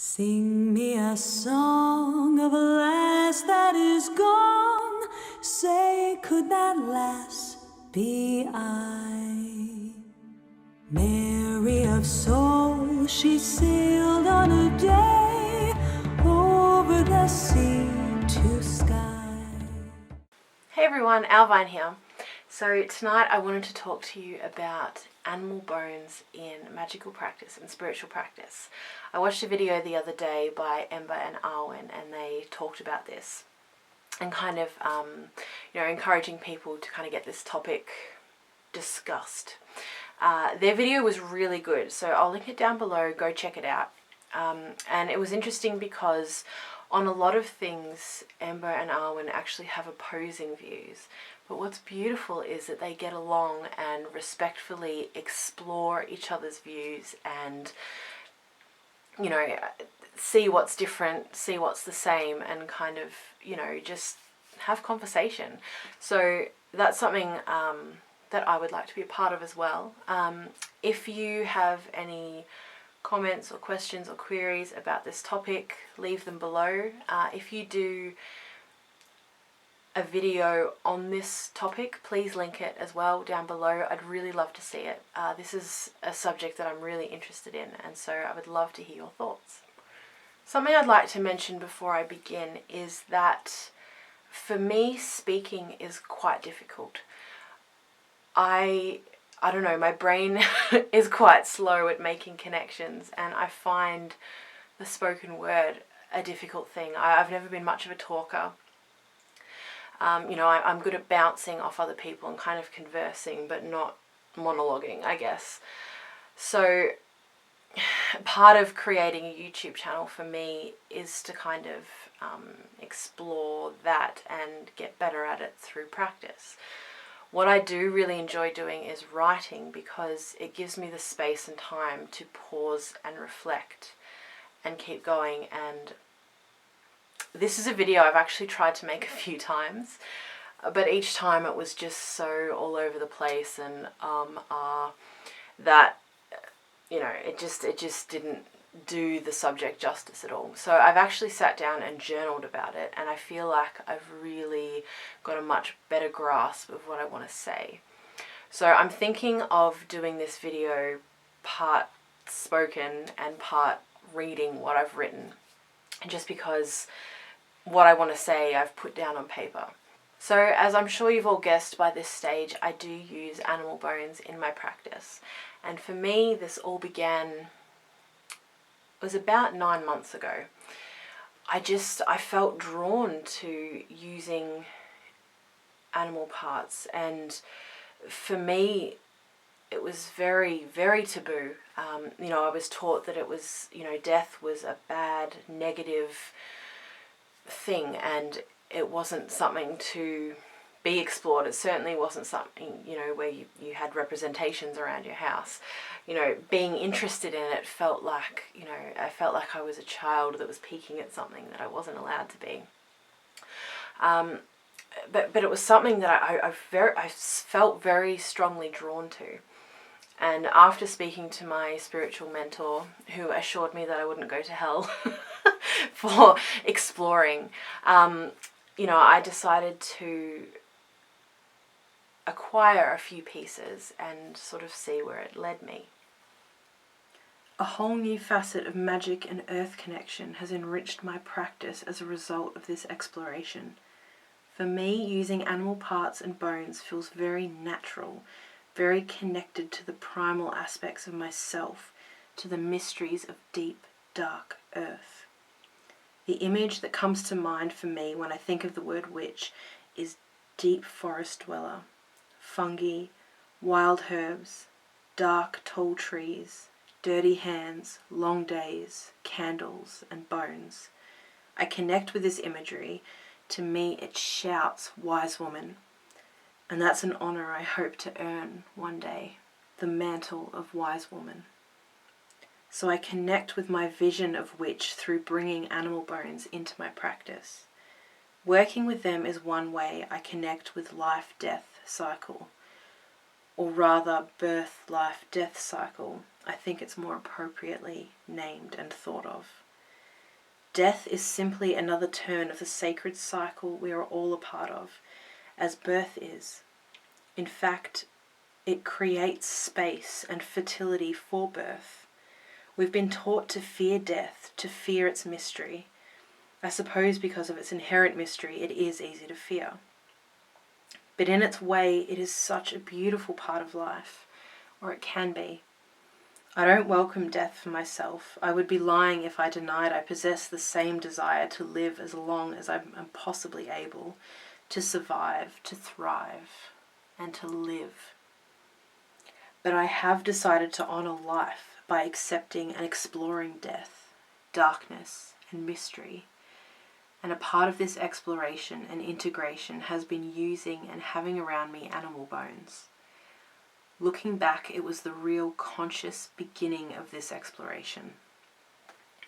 Sing me a song of a lass that is gone. Say, could that lass be I? Mary of soul, she sailed on a day over the sea to sky. Hey everyone, Owlvine here. So tonight I wanted to talk to you about animal bones in magical practice and spiritual practice. I watched a video the other day by Ember and Arwen, and they talked about this and kind of encouraging people to kind of get this topic discussed. Their video was really good, so I'll link it down below. Go check it out. And it was interesting because on a lot of things, Ember and Arwen actually have opposing views. But what's beautiful is that they get along and respectfully explore each other's views and, see what's different, see what's the same, and kind of, just have conversation. So that's something that I would like to be a part of as well. If you have any comments or questions or queries about this topic, leave them below. If you do a video on this topic, please link it as well down below. I'd really love to see it. This is a subject that I'm really interested in, and so I would love to hear your thoughts. Something I'd like to mention before I begin is that for me, speaking is quite difficult. I don't know, my brain is quite slow at making connections, and I find the spoken word a difficult thing. I've never been much of a talker. I'm good at bouncing off other people and kind of conversing, but not monologuing, I guess. So part of creating a YouTube channel for me is to kind of explore that and get better at it through practice. What I do really enjoy doing is writing, because it gives me the space and time to pause and reflect and keep going. And this is a video I've actually tried to make a few times, but each time it was just so all over the place, and that it just didn't do the subject justice at all. So I've actually sat down and journaled about it, and I feel like I've really got a much better grasp of what I want to say. So I'm thinking of doing this video part spoken and part reading what I've written, just because what I want to say I've put down on paper. So as I'm sure you've all guessed by this stage, I do use animal bones in my practice. And for me, this all began, it was about 9 months ago. I felt drawn to using animal parts, and for me it was very, very taboo. I was taught that it was, death was a bad, negative thing, and it wasn't something to be explored. It certainly wasn't something, where you had representations around your house. Being interested in it felt like, I felt like I was a child that was peeking at something that I wasn't allowed to be. But it was something that I felt very strongly drawn to. And after speaking to my spiritual mentor, who assured me that I wouldn't go to hell for exploring, I decided to acquire a few pieces and sort of see where it led me. A whole new facet of magic and earth connection has enriched my practice as a result of this exploration. For me, using animal parts and bones feels very natural, very connected to the primal aspects of myself, to the mysteries of deep, dark earth. The image that comes to mind for me when I think of the word witch is deep forest dweller, fungi, wild herbs, dark tall trees, dirty hands, long days, candles, and bones. I connect with this imagery. To me, it shouts wise woman, and that's an honor I hope to earn one day, the mantle of wise woman. So I connect with my vision of witch through bringing animal bones into my practice. Working with them is one way I connect with life-death cycle, or rather birth-life-death cycle. I think it's more appropriately named and thought of. Death is simply another turn of the sacred cycle we are all a part of, as birth is. In fact, it creates space and fertility for birth. We've been taught to fear death, to fear its mystery. I suppose because of its inherent mystery, it is easy to fear. But in its way, it is such a beautiful part of life, or it can be. I don't welcome death for myself. I would be lying if I denied I possess the same desire to live as long as I am possibly able, to survive, to thrive, and to live. But I have decided to honor life by accepting and exploring death, darkness, and mystery. And a part of this exploration and integration has been using and having around me animal bones. Looking back, it was the real conscious beginning of this exploration,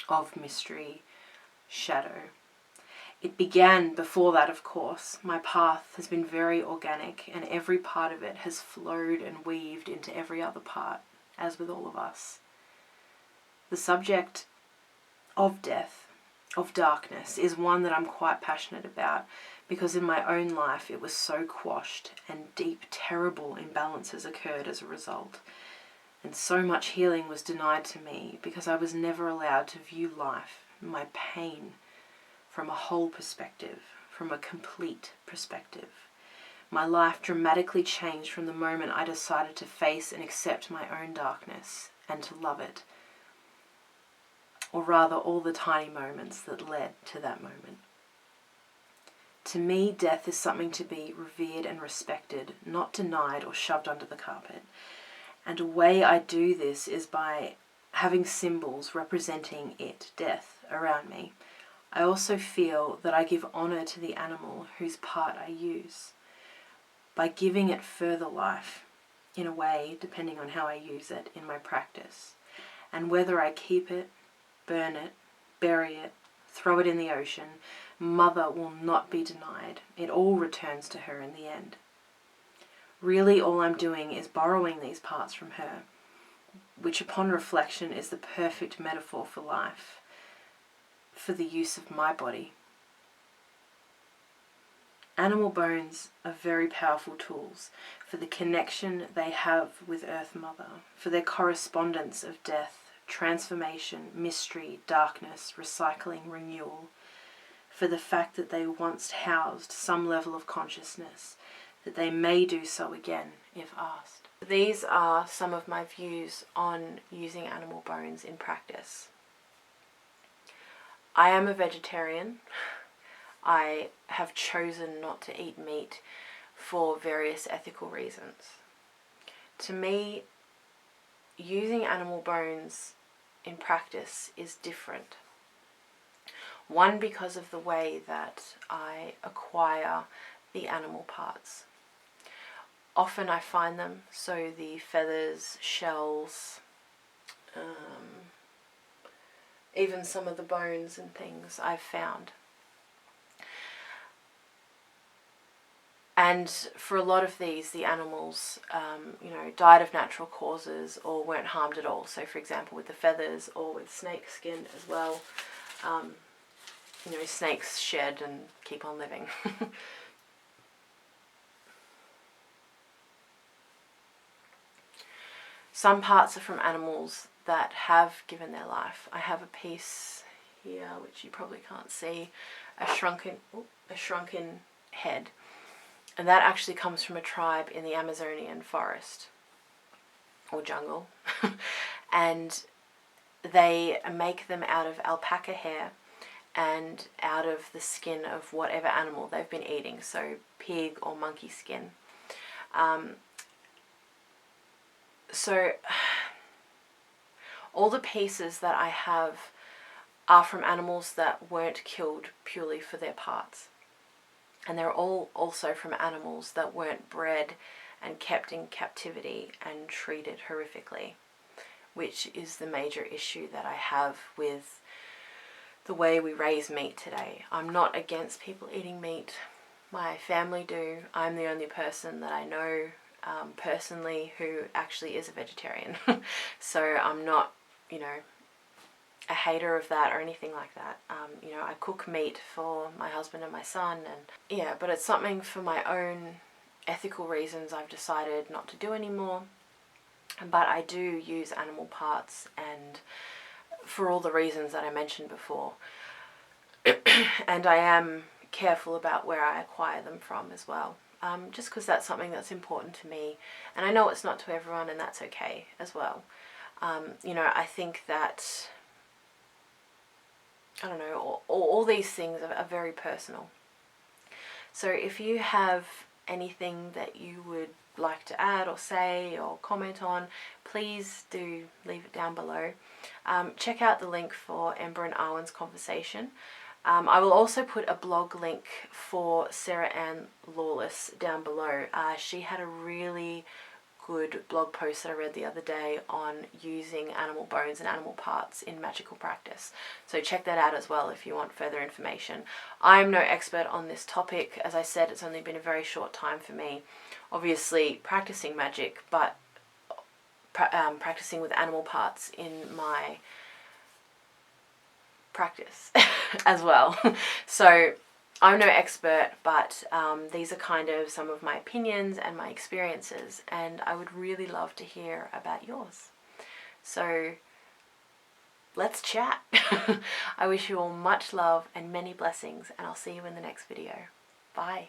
of mystery, shadow. It began before that, of course. My path has been very organic, and every part of it has flowed and weaved into every other part, as with all of us. The subject of death, of darkness, is one that I'm quite passionate about, because in my own life it was so quashed and deep, terrible imbalances occurred as a result. And so much healing was denied to me because I was never allowed to view life, my pain, from a whole perspective, from a complete perspective. My life dramatically changed from the moment I decided to face and accept my own darkness and to love it. Or rather, all the tiny moments that led to that moment. To me, death is something to be revered and respected, not denied or shoved under the carpet. And a way I do this is by having symbols representing it, death, around me. I also feel that I give honor to the animal whose part I use, by giving it further life, in a way, depending on how I use it in my practice. And whether I keep it, burn it, bury it, throw it in the ocean, Mother will not be denied. It all returns to her in the end. Really, all I'm doing is borrowing these parts from her, which upon reflection is the perfect metaphor for life, for the use of my body. Animal bones are very powerful tools for the connection they have with Earth Mother, for their correspondence of death, transformation, mystery, darkness, recycling, renewal, for the fact that they once housed some level of consciousness, that they may do so again if asked. These are some of my views on using animal bones in practice. I am a vegetarian. I have chosen not to eat meat for various ethical reasons. To me, using animal bones in practice is different. One, because of the way that I acquire the animal parts. Often I find them, so the feathers, shells, even some of the bones and things I've found. And for a lot of these, the animals, died of natural causes or weren't harmed at all. So, for example, with the feathers or with snake skin as well, snakes shed and keep on living. Some parts are from animals that have given their life. I have a piece here, which you probably can't see, a shrunken head. And that actually comes from a tribe in the Amazonian forest or jungle. And they make them out of alpaca hair and out of the skin of whatever animal they've been eating, so pig or monkey skin. So all the pieces that I have are from animals that weren't killed purely for their parts. And they're all also from animals that weren't bred and kept in captivity and treated horrifically, which is the major issue that I have with the way we raise meat today. I'm not against people eating meat. My family do. I'm the only person that I know personally who actually is a vegetarian. So I'm not, a hater of that or anything like that. You know, I cook meat for my husband and my son, and yeah, but it's something for my own ethical reasons I've decided not to do anymore. But I do use animal parts, and for all the reasons that I mentioned before. And I am careful about where I acquire them from as well, just because that's something that's important to me, and I know it's not to everyone, and that's okay as well. You know, I think that, I don't know, all these things are very personal. So if you have anything that you would like to add or say or comment on, please do leave it down below. Check out the link for Ember and Arwen's conversation. I will also put a blog link for Sarah Ann Lawless down below. She had a really good blog post that I read the other day on using animal bones and animal parts in magical practice. So check that out as well if you want further information. I'm no expert on this topic. As I said, it's only been a very short time for me. Obviously practicing magic, but practicing with animal parts in my practice as well. So I'm no expert, but these are kind of some of my opinions and my experiences, and I would really love to hear about yours. So let's chat. I wish you all much love and many blessings, and I'll see you in the next video. Bye.